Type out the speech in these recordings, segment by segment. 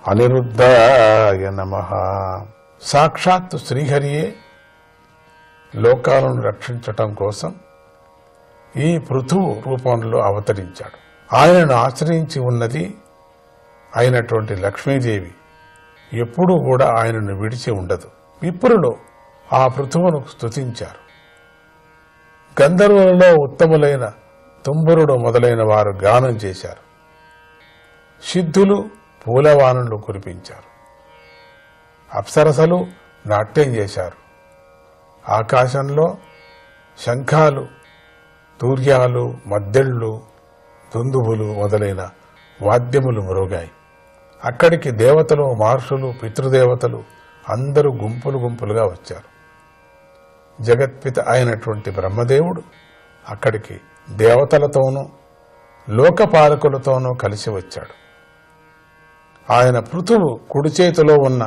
అనిరుద్ధాయ నమః. సాక్షాత్తు శ్రీహరియే లోకాలను రక్షించటం కోసం ఈ పృథువు రూపంలో అవతరించాడు. ఆయనను ఆశ్రయించి ఉన్నది అయినటువంటి లక్ష్మీదేవి ఎప్పుడూ కూడా ఆయనను విడిచి ఉండదు. విప్రులు ఆ పృథువును స్తుతించారు. గంధర్వులలో ఉత్తములైన తుంబురుడు మొదలైన వారు గానం చేశారు. సిద్ధులు పూలవానలు కురిపించారు. అప్సరసలు నాట్యం చేశారు. ఆకాశంలో శంఖాలు, తూర్యాలు, మద్దెళ్ళు, దుందుబులు మొదలైన వాద్యములు మ్రోగాయి. అక్కడికి దేవతలు, మహర్షులు, పితృదేవతలు అందరూ గుంపులు గుంపులుగా వచ్చారు. జగత్పిత అయినటువంటి బ్రహ్మదేవుడు అక్కడికి దేవతలతోనూ లోకపాలకులతోనూ కలిసి వచ్చాడు. ఆయన పృథువు కుడి చేతిలో ఉన్న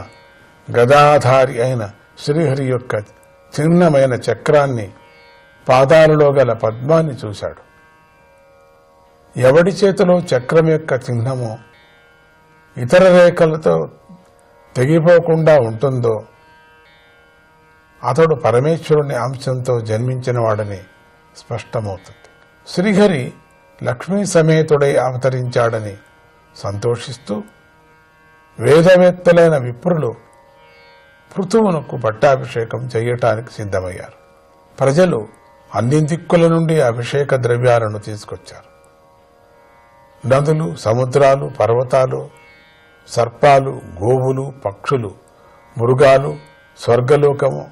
గదాధారి అయిన శ్రీహరి యొక్క చిన్నమైన చక్రాన్ని, పాదాలలో గల పద్మాన్ని చూశాడు. ఎవడి చేతిలో చక్రం యొక్క చిహ్నము ఇతర రేఖలతో తెగిపోకుండా ఉంటుందో అతడు పరమేశ్వరుని అంశంతో జన్మించిన వాడని స్పష్టమవుతుంది. శ్రీహరి లక్ష్మీ సమేతుడై అవతరించాడని సంతోషిస్తూ వేదవేత్తలైన విప్రులు పృథువునకు పట్టాభిషేకం చేయటానికి సిద్ధమయ్యారు. ప్రజలు అన్ని దిక్కుల నుండి అభిషేక ద్రవ్యాలను తీసుకొచ్చారు. నదులు, సముద్రాలు, పర్వతాలు, సర్పాలు, గోవులు, పక్షులు, మృగాలు, స్వర్గలోకము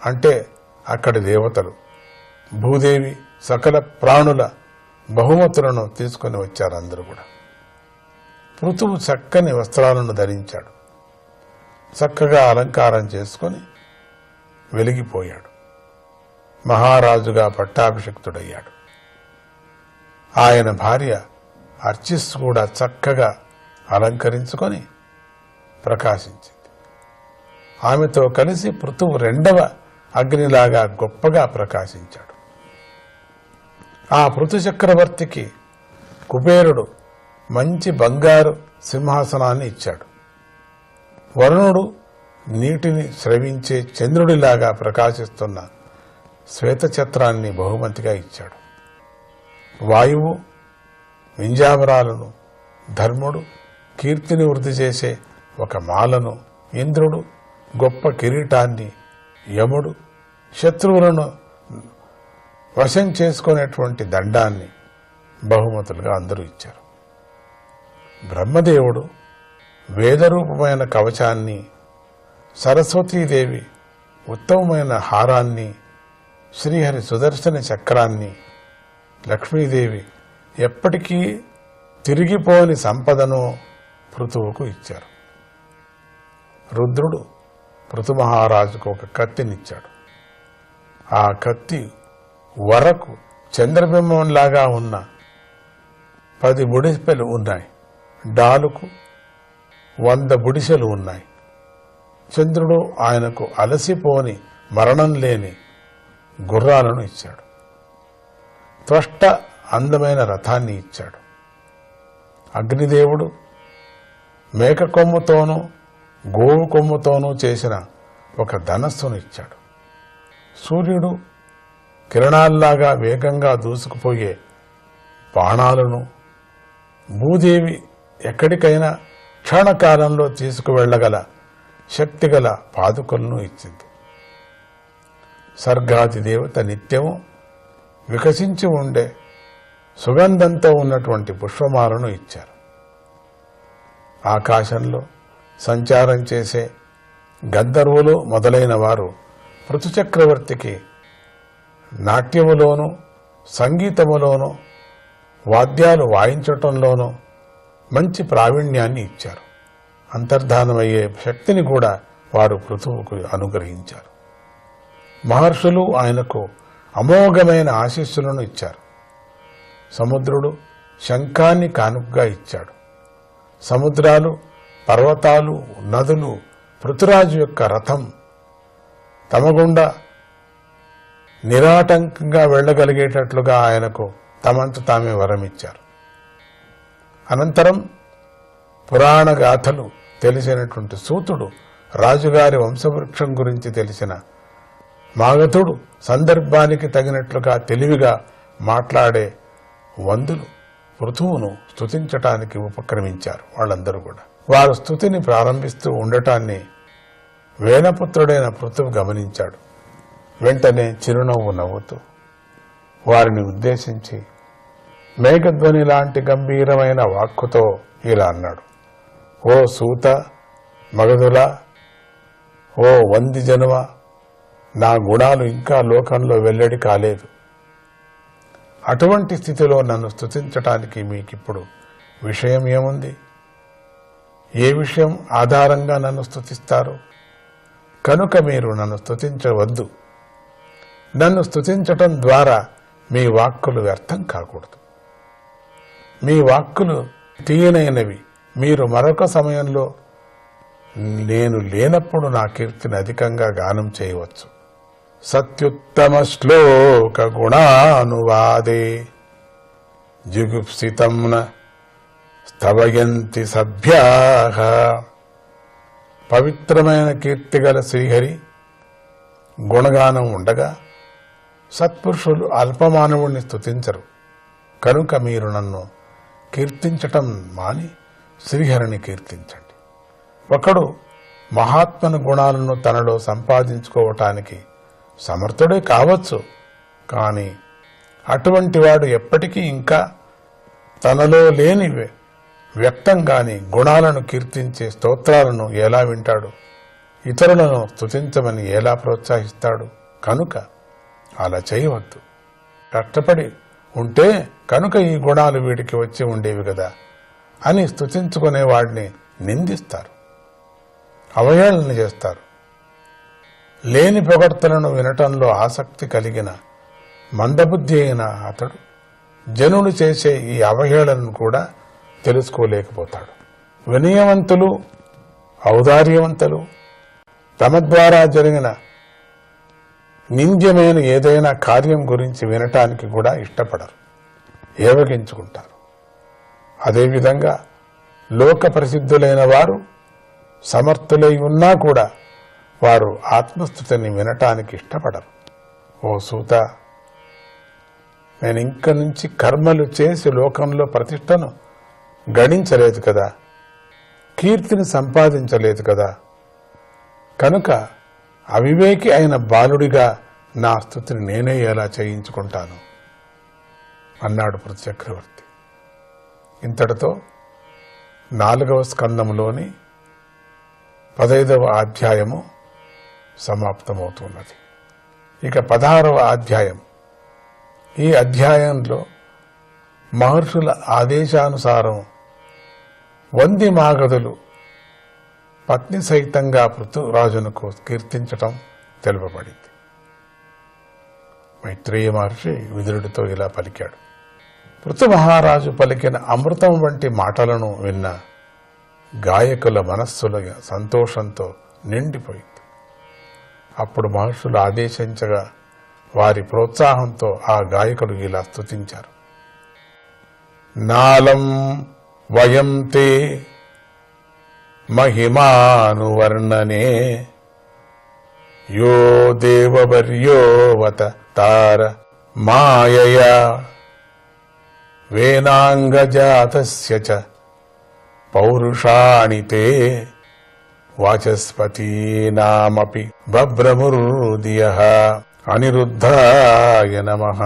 అంటే అక్కడి దేవతలు, భూదేవి, సకల ప్రాణుల బహుమతులను తీసుకుని వచ్చారు. అందరూ కూడా పృథువు చక్కని వస్త్రాలను ధరించాడు. చక్కగా అలంకారం చేసుకుని వెలిగిపోయాడు. మహారాజుగా పట్టాభిషిక్తుడయ్యాడు. ఆయన భార్య అర్చిస్ కూడా చక్కగా అలంకరించుకొని ప్రకాశించింది. ఆమెతో కలిసి పృథువు రెండవ అగ్నిలాగా గొప్పగా ప్రకాశించాడు. ఆ పృథు చక్రవర్తికి కుబేరుడు మంచి బంగారు సింహాసనాన్ని ఇచ్చాడు. వరుణుడు నీటిని స్రవించే చంద్రుడిలాగా ప్రకాశిస్తున్న శ్వేతఛత్రాన్ని బహుమతిగా ఇచ్చాడు. వాయువు వింజామరాలను, ధర్ముడు కీర్తిని వృద్ధి చేసే ఒక మాలను, ఇంద్రుడు గొప్ప కిరీటాన్ని, యముడు శత్రువులను వశం చేసుకునేటువంటి దండాన్ని బహుమతులుగా అందరూ ఇచ్చారు. బ్రహ్మదేవుడు వేదరూపమైన కవచాన్ని, సరస్వతీదేవి ఉత్తమమైన హారాన్ని, శ్రీహరి సుదర్శన చక్రాన్ని, లక్ష్మీదేవి ఎప్పటికీ తిరిగిపోని సంపదను పృథువుకు ఇచ్చారు. రుద్రుడు పృథు మహారాజుకు ఒక కత్తినిచ్చాడు. ఆ కత్తి వరకు చంద్రబింబంలాగా ఉన్న 10 బుడిసెలు ఉన్నాయి. డాలుకు 100 బుడిసెలు ఉన్నాయి. చంద్రుడు ఆయనకు అలసిపోని మరణం లేని గుర్రాలను ఇచ్చాడు. త్వష్ట అందమైన రథాన్ని ఇచ్చాడు. అగ్నిదేవుడు మేక కొమ్ముతోనూ గోవు కొమ్ముతోనూ చేసిన ఒక ధనస్సును ఇచ్చాడు. సూర్యుడు కిరణాల్లాగా వేగంగా దూసుకుపోయే బాణాలను, భూదేవి ఎక్కడికైనా క్షణకాలంలో తీసుకువెళ్లగల శక్తిగల పాదుకలను ఇచ్చింది. సర్గాది దేవత నిత్యము వికసించి ఉండే సుగంధంతో ఉన్నటువంటి పుష్పమాలను ఇచ్చారు. ఆకాశంలో సంచారం చేసే గంధర్వులు మొదలైన వారు పృథు చక్రవర్తికి నాట్యములోనూ, సంగీతములోనూ, వాద్యాలు వాయించటంలోనూ మంచి ప్రావీణ్యాన్ని ఇచ్చారు. అంతర్ధానమయ్యే శక్తిని కూడా వారు పృథువుకు అనుగ్రహించారు. మహర్షులు ఆయనకు అమోఘమైన ఆశీస్సులను ఇచ్చారు. సముద్రుడు శంఖాన్ని కానుకగా ఇచ్చాడు. సముద్రాలు, పర్వతాలు, నదులు పృథురాజు యొక్క రథం తమ గుండా నిరాటంకంగా వెళ్లగలిగేటట్లుగా ఆయనకు తమంత తామే వరమిచ్చారు. అనంతరం పురాణ గాథలు తెలిసినటువంటి సూతుడు, రాజుగారి వంశవృక్షం గురించి తెలిసిన మాగధుడు సందర్భానికి తగినట్లుగా తెలివిగా మాట్లాడే వందులు పృథువును స్తుతించటానికి ఉపక్రమించారు. వాళ్ళందరూ కూడా వారు స్తుతిని ప్రారంభిస్తూ ఉండటాన్ని వేనపుత్రుడైన పృథువు గమనించాడు. వెంటనే చిరునవ్వు నవ్వుతూ వారిని ఉద్దేశించి మేఘధ్వని లాంటి గంభీరమైన వాక్కుతో ఇలా అన్నాడు: ఓ సూత, మగధుల, ఓ వంది జనుమ, నా గుణాలు ఇంకా లోకంలో వెల్లడి కాలేదు. అటువంటి స్థితిలో నన్ను స్తుతించటానికి మీకిప్పుడు విషయం ఏముంది? ఏ విషయం ఆధారంగా నన్ను స్తుతిస్తారు? కనుక మీరు నన్ను స్తుతించవద్దు. నన్ను స్తుతించటం ద్వారా మీ వాక్కులు వ్యర్థం కాకూడదు. మీ వాక్కులు తీయనైనవి. మీరు మరొక సమయంలో నేను లేనప్పుడు నా కీర్తిని అధికంగా గానం చేయవచ్చు. సత్యుత్తమ శ్లోక గుణానువాదే జుగుప్సితం స్తవయంతి సభ్యాః. పవిత్రమైన కీర్తిగల శ్రీహరి గుణగానం ఉండగా సత్పురుషులు అల్పమానవుణ్ణి స్తుతించరు. కనుక మీరు నన్ను కీర్తించటం మాని శ్రీహరిని కీర్తించండి. ఒకడు మహాత్మను గుణాలను తనలో సంపాదించుకోవటానికి సమర్థుడే కావచ్చు, కానీ అటువంటి వాడు ఎప్పటికీ ఇంకా తనలో లేని వ్యక్తం కాని గుణాలను కీర్తించే స్తోత్రాలను ఎలా వింటాడు? ఇతరులను స్తుతించమని ఎలా ప్రోత్సహిస్తాడు? కనుక అలా చేయవద్దు. కష్టపడి ఉంటే కనుక ఈ గుణాలు వీడికి వచ్చి ఉండేవి కదా అని స్తుతించుకునే వాడిని నిందిస్తారు, అవహేళన చేస్తారు. లేని పొగడ్తలను వినటంలో ఆసక్తి కలిగిన మందబుద్ధి అయిన అతడు జనులు చేసే ఈ అవహేళనను కూడా తెలుసుకోలేకపోతాడు. వినయవంతులు, ఔదార్యవంతులు తమ ద్వారా జరిగిన నింద్యమైన ఏదైనా కార్యం గురించి వినటానికి కూడా ఇష్టపడరు, ఏవగించుకుంటారు. అదేవిధంగా లోక ప్రసిద్ధులైన వారు సమర్థులై ఉన్నా కూడా వారు ఆత్మస్థుతిని వినటానికి ఇష్టపడరు. ఓ సూత, నేను ఇంక నుంచి కర్మలు చేసి లోకంలో ప్రతిష్టను గణించలేదు కదా, కీర్తిని సంపాదించలేదు కదా, కనుక అవివేకి అయిన బాలుడిగా నా స్తుతిని నేనే ఎలా చేయించుకుంటాను అన్నాడు పృథు చక్రవర్తి. ఇంతటితో 4వ స్కందములోని 15వ అధ్యాయము సమాప్తమవుతున్నది. ఇక 16వ అధ్యాయం. ఈ అధ్యాయంలో మహర్షుల ఆదేశానుసారం వంది మాగధులు పత్ని సహితంగా పృథురాజునకు కీర్తించటం తెలుపబడింది. మైత్రేయ మహర్షి విదురుడితో ఇలా పలికాడు: పృథు మహారాజు పలికిన అమృతం వంటి మాటలను విన్న గాయకుల మనస్సుల సంతోషంతో నిండిపోయింది. అప్పుడు మహర్షులు ఆదేశించగా వారి ప్రోత్సాహంతో ఆ గాయకులు ఇలా స్తుతించారు: నాలం వయం తే మహిమానువర్ణనే యో దేవవర్యోవత తార మాయయా వేనాంగజాతస్య చ పౌరుషాణి తే వాచస్పతీనామపి బభ్రముర్దియః. అనిరుద్ధాయ నమః.